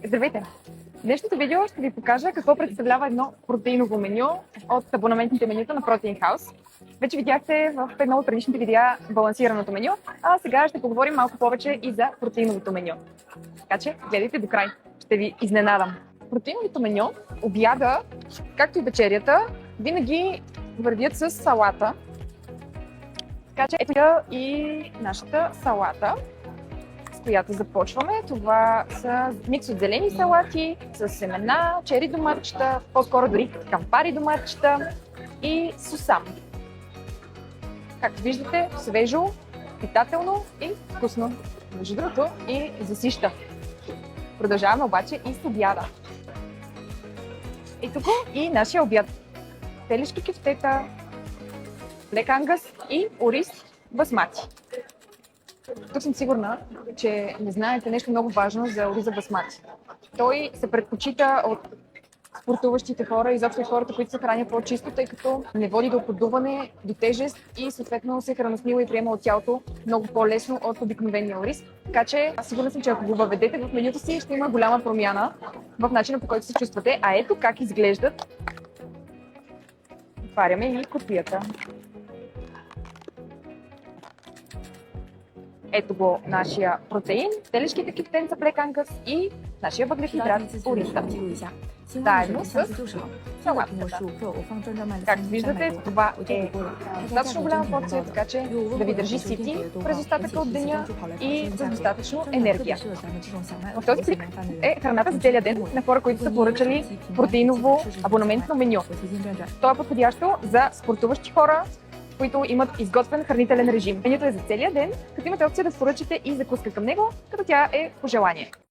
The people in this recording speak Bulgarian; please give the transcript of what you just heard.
Здравейте! В днешното видео ще ви покажа какво представлява едно протеиново меню от абонаментните менюта на Protein House. Вече видяхте в едно от предишните видеа балансираното меню, а сега ще поговорим малко повече и за протеиновото меню. Така че гледайте до край, ще ви изненадам. Протеиновото меню, обяда, както и вечерята, винаги вървят с салата. Така че ето и нашата салата, която започваме. Това са микс от зелени салати с семена, чери доматчета, по-скоро дори кампари доматчета и сусам. Както виждате, свежо, питателно и вкусно. Между другото и засища. Продължаваме обаче и с обяда. И тук и нашия обяд. Телешки кефтета, лек ангас и ориз басмати. Тук съм сигурна, че не знаете нещо много важно за ориза басмати. Той се предпочита от спортуващите хора, изобщо от хората, които се хранят по-чисто, тъй като не води до подуване, до тежест и съответно се храносмила и приема от тялото много по-лесно от обикновения ориз. Така че сигурна съм, че ако го въведете в менюто си, ще има голяма промяна в начина, по който се чувствате. А ето как изглеждат. Отваряме и кутията. Ето го нашия протеин, телешките кефтенца Black Angus и нашия въглехидрат ориста. Заедно с салатката. Както виждате, това е достатъчно голяма порция, така че да ви държи сити през остатъка от деня и с достатъчно енергия. В този плик е храната за целия ден на хора, които са поръчали протеиново абонаментно меню. То е подходящо за спортуващи хора, които имат изготвен хранителен режим. Менюто е за целия ден, като имате опция да поръчате и закуска към него, като тя е по желание.